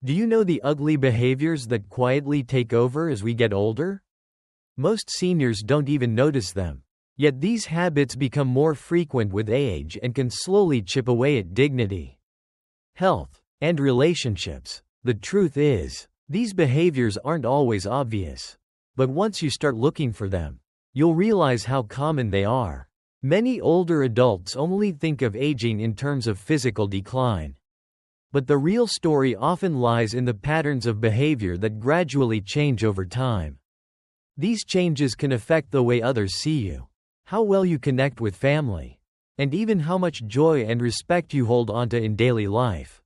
Do you know the ugly behaviors that quietly take over as we get older? Most seniors don't even notice them. Yet these habits become more frequent with age and can slowly chip away at dignity, health, and relationships. The truth is, these behaviors aren't always obvious. But once you start looking for them, you'll realize how common they are. Many older adults only think of aging in terms of physical decline. But the real story often lies in the patterns of behavior that gradually change over time. These changes can affect the way others see you, how well you connect with family, and even how much joy and respect you hold onto in daily life.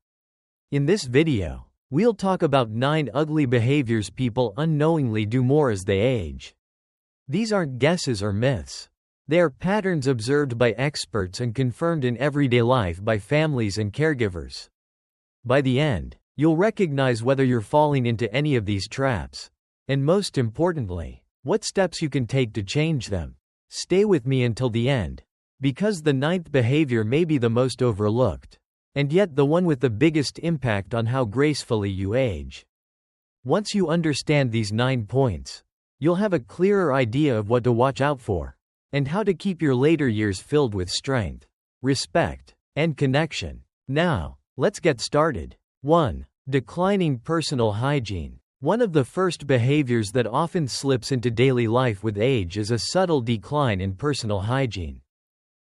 In this video, we'll talk about 9 ugly behaviors people unknowingly do more as they age. These aren't guesses or myths. They are patterns observed by experts and confirmed in everyday life by families and caregivers. By the end, you'll recognize whether you're falling into any of these traps, and most importantly, what steps you can take to change them. Stay with me until the end, because the 9th behavior may be the most overlooked, and yet the one with the biggest impact on how gracefully you age. Once you understand these 9 points, you'll have a clearer idea of what to watch out for, and how to keep your later years filled with strength, respect, and connection. Now, let's get started. 1. Declining personal hygiene. One of the first behaviors that often slips into daily life with age is a subtle decline in personal hygiene.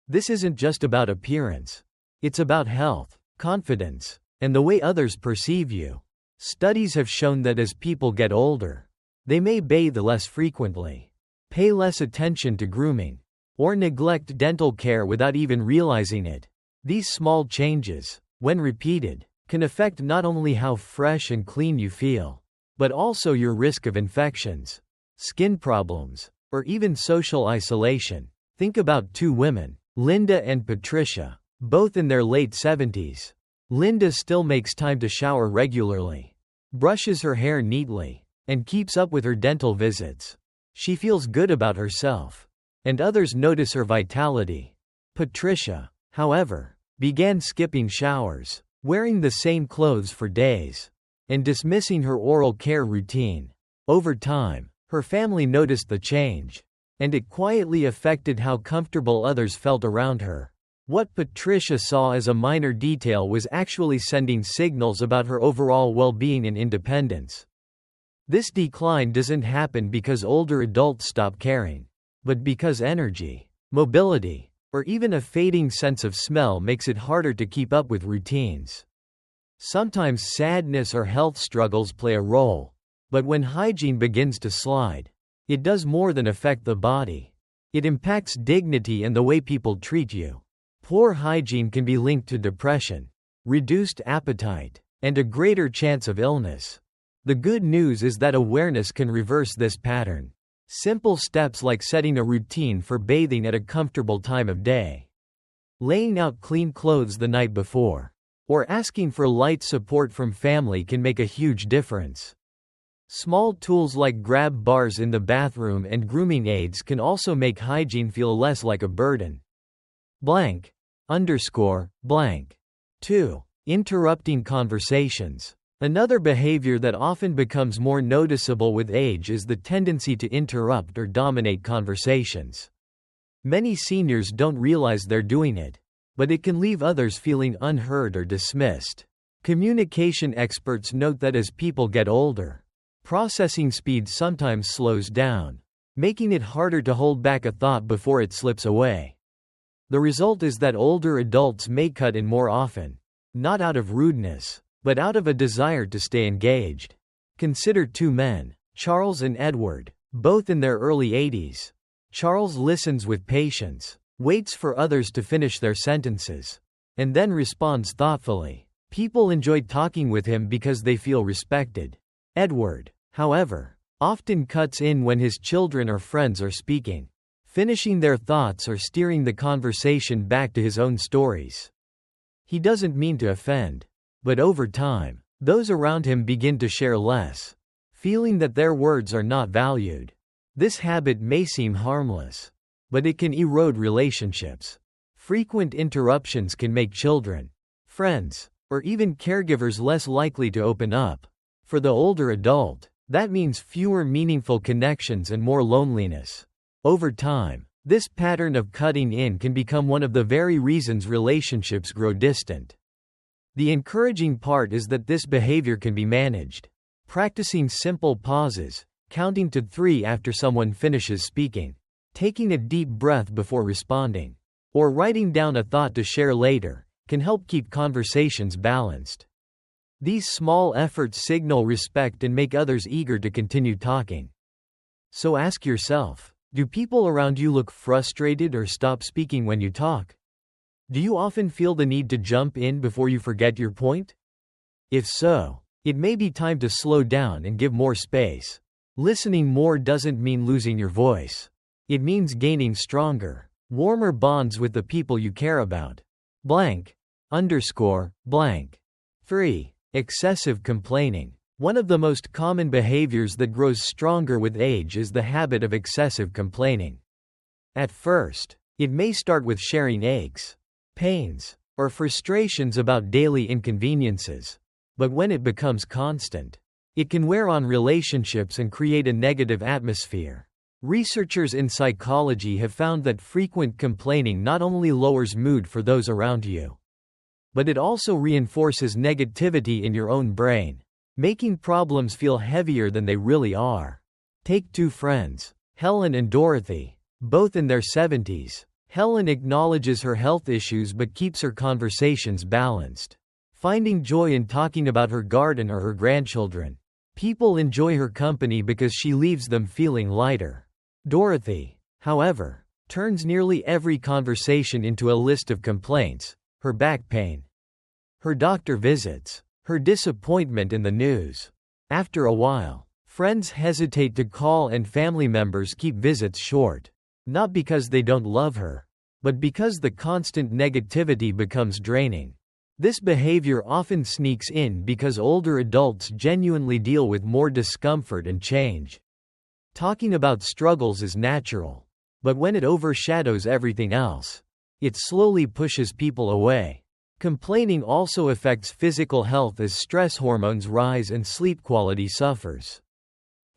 This isn't just about appearance. It's about health, confidence, and the way others perceive you. Studies have shown that as people get older, they may bathe less frequently, pay less attention to grooming, or neglect dental care without even realizing it. These small changes, when repeated, can affect not only how fresh and clean you feel, but also your risk of infections, skin problems, or even social isolation. Think about 2 women, Linda and Patricia, both in their late 70s. Linda still makes time to shower regularly, brushes her hair neatly, and keeps up with her dental visits. She feels good about herself, and others notice her vitality. Patricia, however, began skipping showers, wearing the same clothes for days, and dismissing her oral care routine. Over time, her family noticed the change, and it quietly affected how comfortable others felt around her. What Patricia saw as a minor detail was actually sending signals about her overall well-being and independence. This decline doesn't happen because older adults stop caring, but because energy, mobility, or even a fading sense of smell makes it harder to keep up with routines. Sometimes sadness or health struggles play a role, but when hygiene begins to slide, it does more than affect the body. It impacts dignity and the way people treat you. Poor hygiene can be linked to depression, reduced appetite, and a greater chance of illness. The good news is that awareness can reverse this pattern. Simple steps like setting a routine for bathing at a comfortable time of day, laying out clean clothes the night before, or asking for light support from family can make a huge difference. Small tools like grab bars in the bathroom and grooming aids can also make hygiene feel less like a burden. Blank. Underscore. Blank. 2. Interrupting conversations. Another behavior that often becomes more noticeable with age is the tendency to interrupt or dominate conversations. Many seniors don't realize they're doing it, but it can leave others feeling unheard or dismissed. Communication experts note that as people get older, processing speed sometimes slows down, making it harder to hold back a thought before it slips away. The result is that older adults may cut in more often, not out of rudeness, but out of a desire to stay engaged. Consider 2 men, Charles and Edward, both in their early 80s. Charles listens with patience, waits for others to finish their sentences, and then responds thoughtfully. People enjoy talking with him because they feel respected. Edward, however, often cuts in when his children or friends are speaking, finishing their thoughts or steering the conversation back to his own stories. He doesn't mean to offend, but over time, those around him begin to share less, feeling that their words are not valued. This habit may seem harmless, but it can erode relationships. Frequent interruptions can make children, friends, or even caregivers less likely to open up. For the older adult, that means fewer meaningful connections and more loneliness. Over time, this pattern of cutting in can become one of the very reasons relationships grow distant. The encouraging part is that this behavior can be managed. Practicing simple pauses, counting to 3 after someone finishes speaking, taking a deep breath before responding, or writing down a thought to share later, can help keep conversations balanced. These small efforts signal respect and make others eager to continue talking. So ask yourself, do people around you look frustrated or stop speaking when you talk? Do you often feel the need to jump in before you forget your point? If so, it may be time to slow down and give more space. Listening more doesn't mean losing your voice. It means gaining stronger, warmer bonds with the people you care about. Blank. Blank. 3. Excessive complaining. One of the most common behaviors that grows stronger with age is the habit of excessive complaining. At first, it may start with sharing aches, pains, or frustrations about daily inconveniences. But when it becomes constant, it can wear on relationships and create a negative atmosphere. Researchers in psychology have found that frequent complaining not only lowers mood for those around you, but it also reinforces negativity in your own brain, making problems feel heavier than they really are. Take 2 friends, Helen and Dorothy, both in their 70s. Helen acknowledges her health issues but keeps her conversations balanced, finding joy in talking about her garden or her grandchildren. People enjoy her company because she leaves them feeling lighter. Dorothy, however, turns nearly every conversation into a list of complaints: her back pain, her doctor visits, her disappointment in the news. After a while, friends hesitate to call and family members keep visits short. Not because they don't love her, but because the constant negativity becomes draining. This behavior often sneaks in because older adults genuinely deal with more discomfort and change. Talking about struggles is natural, but when it overshadows everything else, it slowly pushes people away. Complaining also affects physical health as stress hormones rise and sleep quality suffers.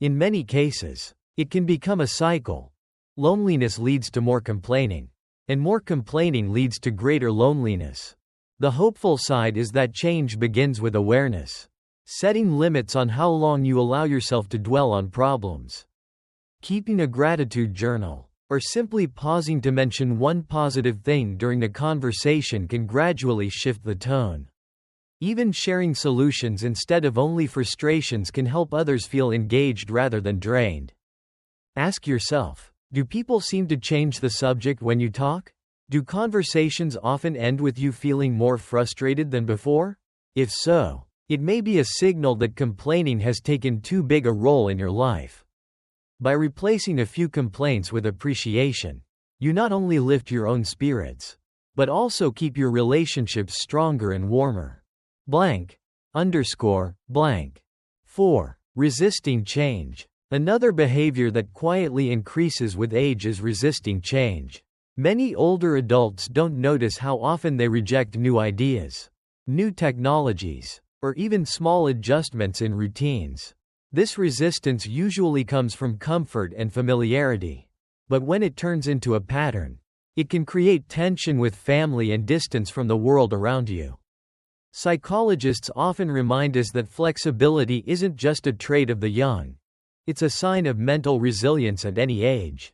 In many cases, it can become a cycle. Loneliness leads to more complaining, and more complaining leads to greater loneliness. The hopeful side is that change begins with awareness, setting limits on how long you allow yourself to dwell on problems. Keeping a gratitude journal, or simply pausing to mention one positive thing during a conversation can gradually shift the tone. Even sharing solutions instead of only frustrations can help others feel engaged rather than drained. Ask yourself, do people seem to change the subject when you talk? Do conversations often end with you feeling more frustrated than before? If so, it may be a signal that complaining has taken too big a role in your life. By replacing a few complaints with appreciation, you not only lift your own spirits, but also keep your relationships stronger and warmer. Blank. 4. Resisting change. Another behavior that quietly increases with age is resisting change. Many older adults don't notice how often they reject new ideas, new technologies, or even small adjustments in routines. This resistance usually comes from comfort and familiarity. But when it turns into a pattern, it can create tension with family and distance from the world around you. Psychologists often remind us that flexibility isn't just a trait of the young. It's a sign of mental resilience at any age.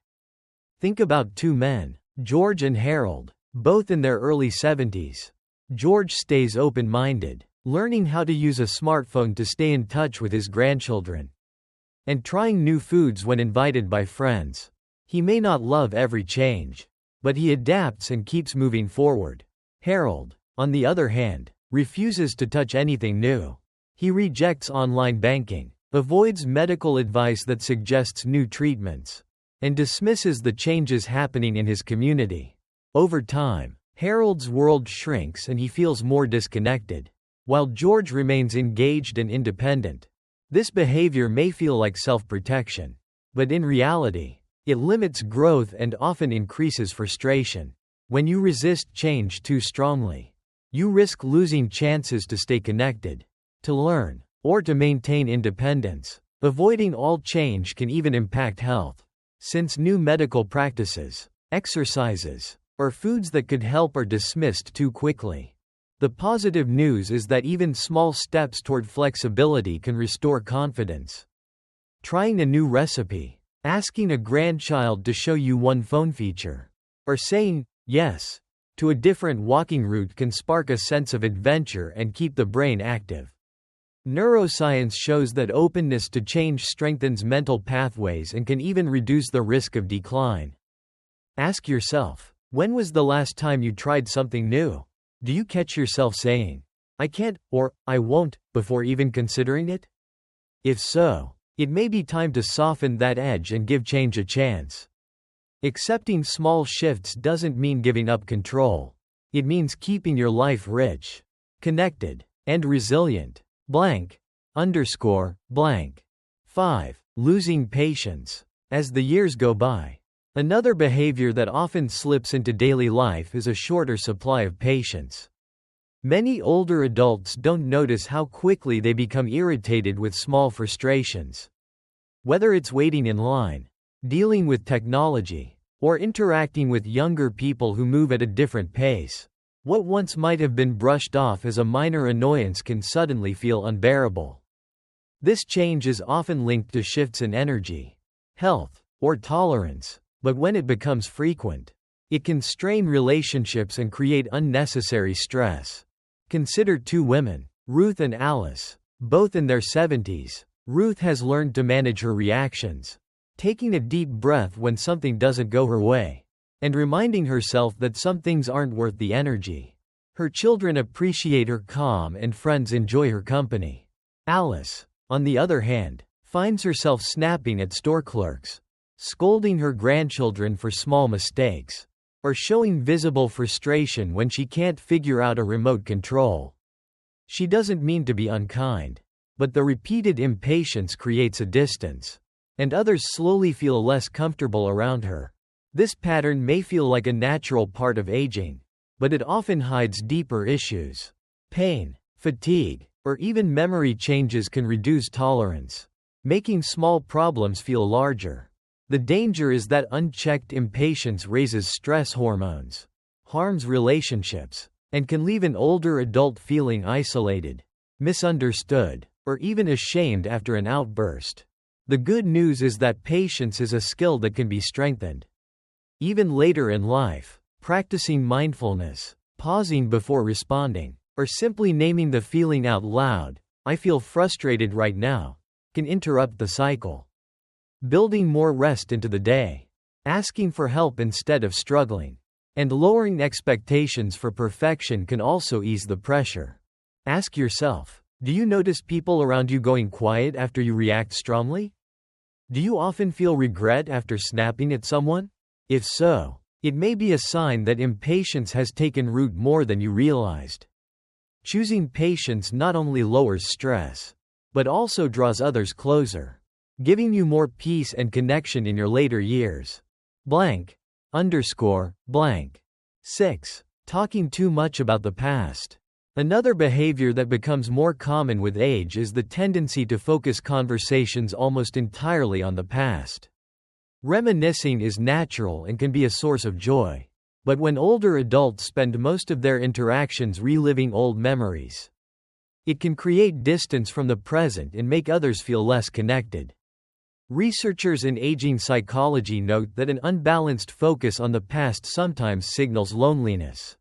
Think about 2 men, George and Harold, both in their early 70s. George stays open-minded, learning how to use a smartphone to stay in touch with his grandchildren, and trying new foods when invited by friends. He may not love every change, but he adapts and keeps moving forward. Harold, on the other hand, refuses to touch anything new. He rejects online banking, avoids medical advice that suggests new treatments, and dismisses the changes happening in his community. Over time, Harold's world shrinks and he feels more disconnected, while George remains engaged and independent. This behavior may feel like self-protection, but in reality, it limits growth and often increases frustration. When you resist change too strongly, You risk losing chances to stay connected, to learn, or to maintain independence. Avoiding all change can even impact health, since new medical practices, exercises, or foods that could help are dismissed too quickly. The positive news is that even small steps toward flexibility can restore confidence. Trying a new recipe, asking a grandchild to show you one phone feature, or saying yes to a different walking route can spark a sense of adventure and keep the brain active. Neuroscience shows that openness to change strengthens mental pathways and can even reduce the risk of decline. Ask yourself, when was the last time you tried something new? Do you catch yourself saying, "I can't," or "I won't," before even considering it? If so, it may be time to soften that edge and give change a chance. Accepting small shifts doesn't mean giving up control. It means keeping your life rich, connected, and resilient. Blank. Underscore. Blank. 5. Losing patience. As the years go by, another behavior that often slips into daily life is a shorter supply of patience. Many older adults don't notice how quickly they become irritated with small frustrations. Whether it's waiting in line, dealing with technology, or interacting with younger people who move at a different pace, what once might have been brushed off as a minor annoyance can suddenly feel unbearable. This change is often linked to shifts in energy, health, or tolerance, but when it becomes frequent, it can strain relationships and create unnecessary stress. Consider two women, Ruth and Alice, both in their 70s. Ruth has learned to manage her reactions, taking a deep breath when something doesn't go her way, and reminding herself that some things aren't worth the energy. Her children appreciate her calm and friends enjoy her company. Alice, on the other hand, finds herself snapping at store clerks, scolding her grandchildren for small mistakes, or showing visible frustration when she can't figure out a remote control. She doesn't mean to be unkind, but the repeated impatience creates a distance, and others slowly feel less comfortable around her. This pattern may feel like a natural part of aging, but it often hides deeper issues. Pain, fatigue, or even memory changes can reduce tolerance, making small problems feel larger. The danger is that unchecked impatience raises stress hormones, harms relationships, and can leave an older adult feeling isolated, misunderstood, or even ashamed after an outburst. The good news is that patience is a skill that can be strengthened. Even later in life, practicing mindfulness, pausing before responding, or simply naming the feeling out loud, "I feel frustrated right now," can interrupt the cycle. Building more rest into the day, asking for help instead of struggling, and lowering expectations for perfection can also ease the pressure. Ask yourself, do you notice people around you going quiet after you react strongly? Do you often feel regret after snapping at someone? If so, it may be a sign that impatience has taken root more than you realized. Choosing patience not only lowers stress, but also draws others closer, giving you more peace and connection in your later years. Blank. Underscore. Blank. 6. Talking too much about the past. Another behavior that becomes more common with age is the tendency to focus conversations almost entirely on the past. Reminiscing is natural and can be a source of joy. But when older adults spend most of their interactions reliving old memories, it can create distance from the present and make others feel less connected. Researchers in aging psychology note that an unbalanced focus on the past sometimes signals loneliness,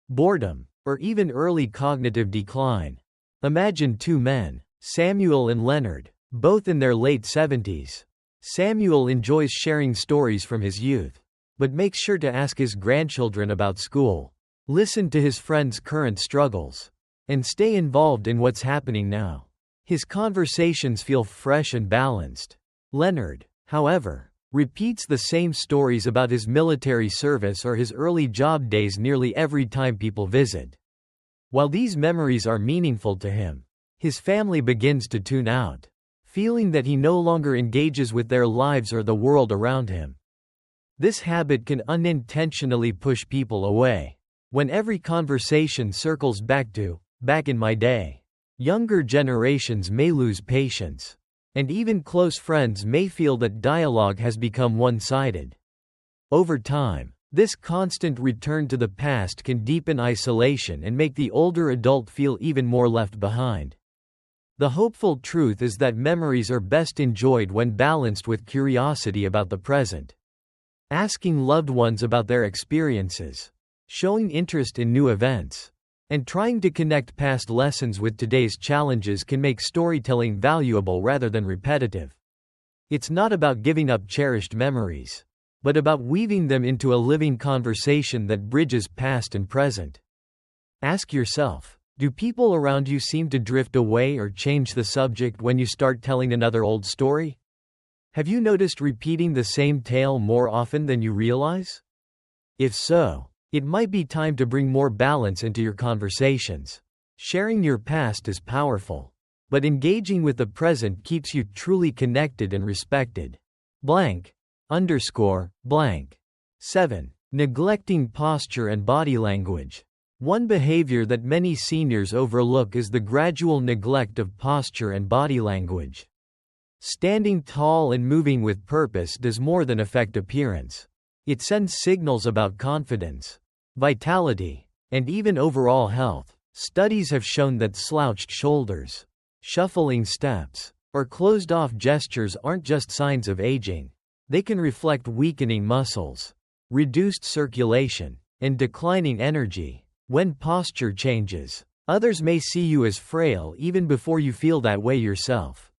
boredom, or even early cognitive decline. Imagine two men, Samuel and Leonard, both in their late 70s. Samuel enjoys sharing stories from his youth, but makes sure to ask his grandchildren about school, listen to his friends' current struggles, and stay involved in what's happening now. His conversations feel fresh and balanced. Leonard, however, repeats the same stories about his military service or his early job days nearly every time people visit. While these memories are meaningful to him, his family begins to tune out, feeling that he no longer engages with their lives or the world around him. This habit can unintentionally push people away, when every conversation circles back in my day. Younger generations may lose patience. And even close friends may feel that dialogue has become one-sided. Over time, this constant return to the past can deepen isolation and make the older adult feel even more left behind. The hopeful truth is that memories are best enjoyed when balanced with curiosity about the present. Asking loved ones about their experiences, showing interest in new events, and trying to connect past lessons with today's challenges can make storytelling valuable rather than repetitive. It's not about giving up cherished memories, but about weaving them into a living conversation that bridges past and present. Ask yourself, do people around you seem to drift away or change the subject when you start telling another old story? Have you noticed repeating the same tale more often than you realize? If so, it might be time to bring more balance into your conversations. Sharing your past is powerful, but engaging with the present keeps you truly connected and respected. Blank. Blank. 7. Neglecting posture and body language. One behavior that many seniors overlook is the gradual neglect of posture and body language. Standing tall and moving with purpose does more than affect appearance. It sends signals about confidence, vitality, and even overall health. Studies have shown that slouched shoulders, shuffling steps, or closed-off gestures aren't just signs of aging. They can reflect weakening muscles, reduced circulation, and declining energy. When posture changes, others may see you as frail even before you feel that way yourself.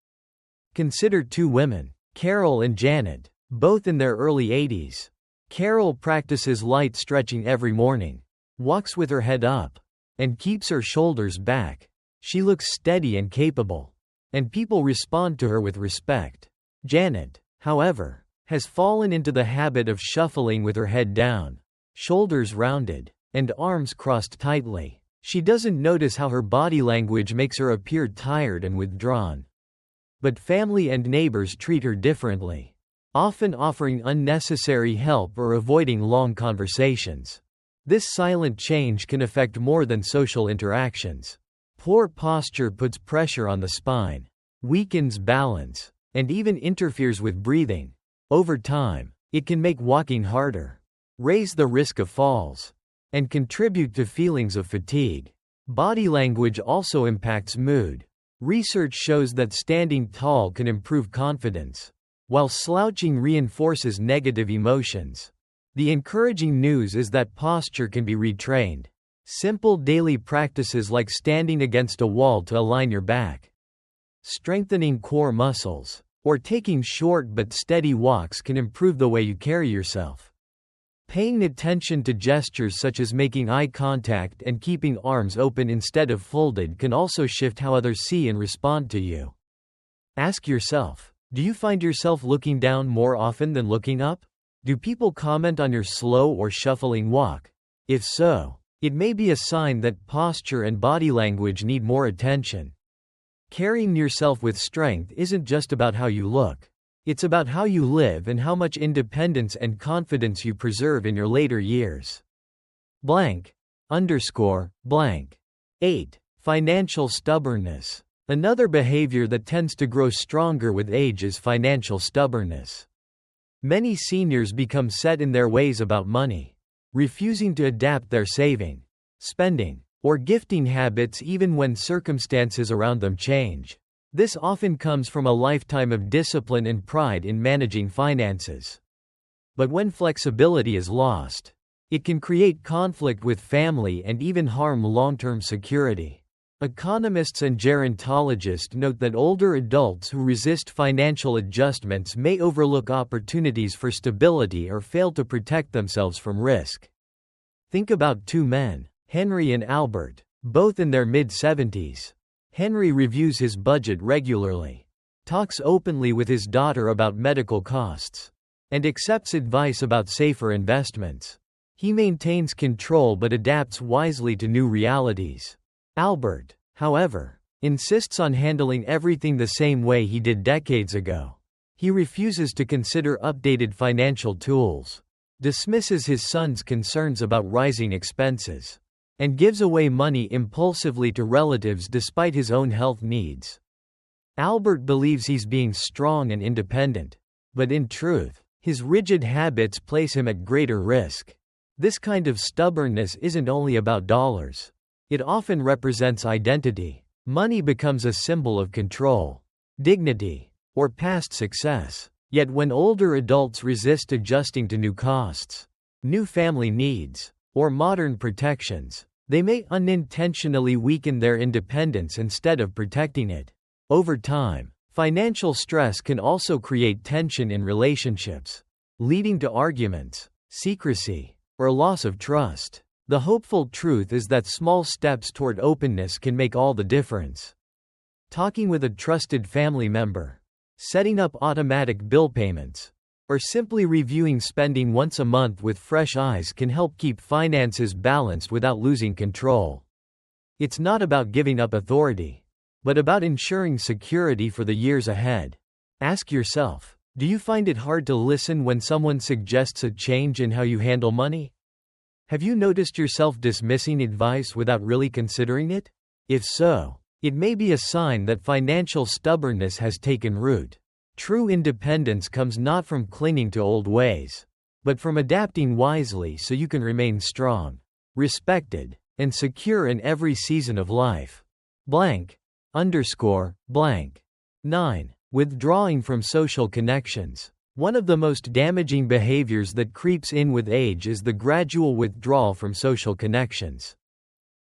Consider two women, Carol and Janet, both in their early 80s. Carol practices light stretching every morning, walks with her head up, and keeps her shoulders back. She looks steady and capable, and people respond to her with respect. Janet, however, has fallen into the habit of shuffling with her head down, shoulders rounded, and arms crossed tightly. She doesn't notice how her body language makes her appear tired and withdrawn. But family and neighbors treat her differently, often offering unnecessary help or avoiding long conversations. This silent change can affect more than social interactions. Poor posture puts pressure on the spine, weakens balance, and even interferes with breathing. Over time, it can make walking harder, raise the risk of falls, and contribute to feelings of fatigue. Body language also impacts mood. Research shows that standing tall can improve confidence, while slouching reinforces negative emotions. The encouraging news is that posture can be retrained. Simple daily practices like standing against a wall to align your back, strengthening core muscles, or taking short but steady walks can improve the way you carry yourself. Paying attention to gestures such as making eye contact and keeping arms open instead of folded can also shift how others see and respond to you. Ask yourself, do you find yourself looking down more often than looking up? Do people comment on your slow or shuffling walk? If so, it may be a sign that posture and body language need more attention. Carrying yourself with strength isn't just about how you look. It's about how you live and how much independence and confidence you preserve in your later years. Blank. 8. Financial stubbornness. Another behavior that tends to grow stronger with age is financial stubbornness. Many seniors become set in their ways about money, refusing to adapt their saving, spending, or gifting habits even when circumstances around them change. This often comes from a lifetime of discipline and pride in managing finances. But when flexibility is lost, it can create conflict with family and even harm long-term security. Economists and gerontologists note that older adults who resist financial adjustments may overlook opportunities for stability or fail to protect themselves from risk. Think about two men, Henry and Albert, both in their mid-70s. Henry reviews his budget regularly, talks openly with his daughter about medical costs, and accepts advice about safer investments. He maintains control but adapts wisely to new realities. Albert, however, insists on handling everything the same way he did decades ago. He refuses to consider updated financial tools, dismisses his son's concerns about rising expenses, and gives away money impulsively to relatives despite his own health needs. Albert believes he's being strong and independent, but in truth, his rigid habits place him at greater risk. This kind of stubbornness isn't only about dollars. It often represents identity. Money becomes a symbol of control, dignity, or past success. Yet when older adults resist adjusting to new costs, new family needs, or modern protections, they may unintentionally weaken their independence instead of protecting it. Over time, financial stress can also create tension in relationships, leading to arguments, secrecy, or loss of trust. The hopeful truth is that small steps toward openness can make all the difference. Talking with a trusted family member, setting up automatic bill payments, or simply reviewing spending once a month with fresh eyes can help keep finances balanced without losing control. It's not about giving up authority, but about ensuring security for the years ahead. Ask yourself, do you find it hard to listen when someone suggests a change in how you handle money? Have you noticed yourself dismissing advice without really considering it? If so, it may be a sign that financial stubbornness has taken root. True independence comes not from clinging to old ways, but from adapting wisely so you can remain strong, respected, and secure in every season of life. Blank. Underscore. Blank. 9. Withdrawing from social connections. One of the most damaging behaviors that creeps in with age is the gradual withdrawal from social connections.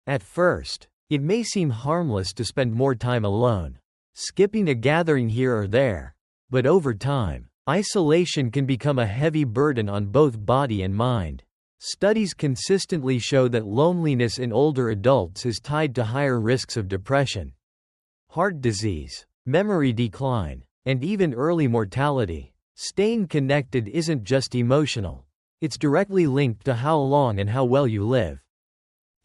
At first, it may seem harmless to spend more time alone, skipping a gathering here or there. But over time, isolation can become a heavy burden on both body and mind. Studies consistently show that loneliness in older adults is tied to higher risks of depression, heart disease, memory decline, and even early mortality. Staying connected isn't just emotional, it's directly linked to how long and how well you live.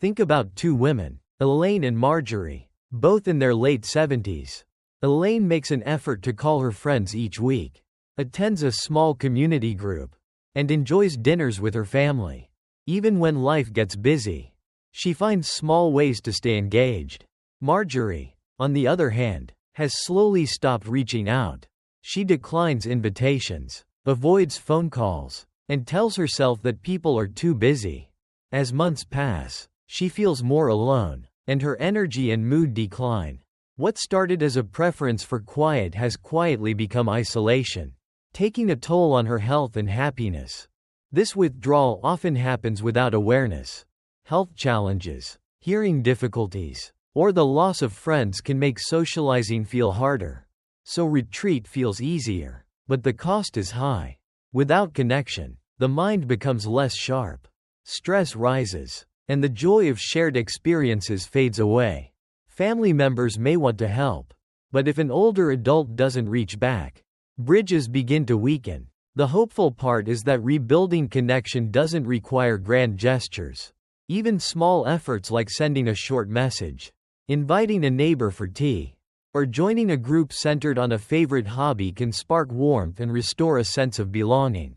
Think about two women, Elaine and Marjorie, both in their late 70s. Elaine makes an effort to call her friends each week, attends a small community group, and enjoys dinners with her family. Even when life gets busy, she finds small ways to stay engaged. Marjorie, on the other hand, has slowly stopped reaching out. She declines invitations, avoids phone calls, and tells herself that people are too busy. As months pass, she feels more alone, and her energy and mood decline. What started as a preference for quiet has quietly become isolation, taking a toll on her health and happiness. This withdrawal often happens without awareness. Health challenges, hearing difficulties, or the loss of friends can make socializing feel harder. So retreat feels easier, but the cost is high. Without connection, the mind becomes less sharp. Stress rises, and the joy of shared experiences fades away. Family members may want to help, but if an older adult doesn't reach back, bridges begin to weaken. The hopeful part is that rebuilding connection doesn't require grand gestures. Even small efforts like sending a short message, inviting a neighbor for tea, or joining a group centered on a favorite hobby can spark warmth and restore a sense of belonging.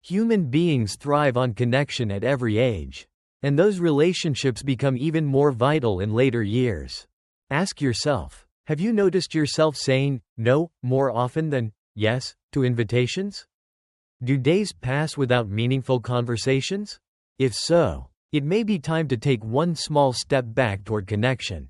Human beings thrive on connection at every age, and those relationships become even more vital in later years. Ask yourself, have you noticed yourself saying no more often than yes to invitations? Do days pass without meaningful conversations? If so, it may be time to take one small step back toward connection.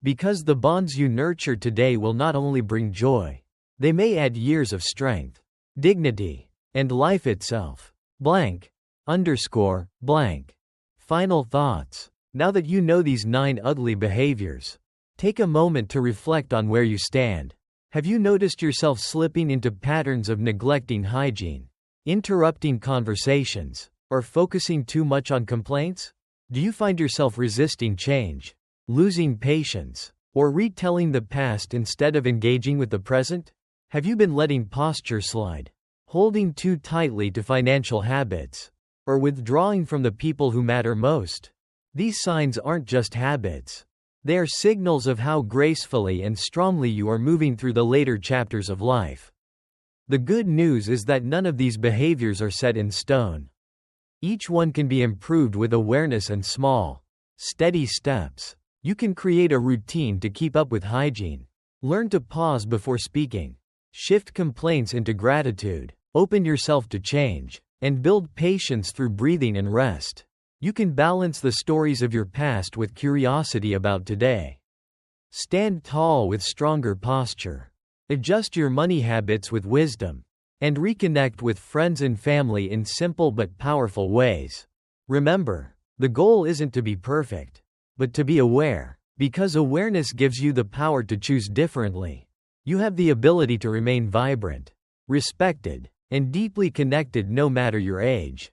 Because the bonds you nurture today will not only bring joy, they may add years of strength, dignity, and life itself. Blank. Underscore. Blank. Final thoughts. Now that you know these 9 ugly behaviors, take a moment to reflect on where you stand. Have you noticed yourself slipping into patterns of neglecting hygiene, interrupting conversations, or focusing too much on complaints? Do you find yourself resisting change, losing patience, or retelling the past instead of engaging with the present? Have you been letting posture slide, holding too tightly to financial habits, or withdrawing from the people who matter most? These signs aren't just habits. They are signals of how gracefully and strongly you are moving through the later chapters of life. The good news is that none of these behaviors are set in stone. Each one can be improved with awareness and small, steady steps. You can create a routine to keep up with hygiene. Learn to pause before speaking. Shift complaints into gratitude. Open yourself to change. And build patience through breathing and rest. You can balance the stories of your past with curiosity about today. Stand tall with stronger posture. Adjust your money habits with wisdom. And reconnect with friends and family in simple but powerful ways. Remember, the goal isn't to be perfect, but to be aware, because awareness gives you the power to choose differently. You have the ability to remain vibrant, respected, and deeply connected no matter your age.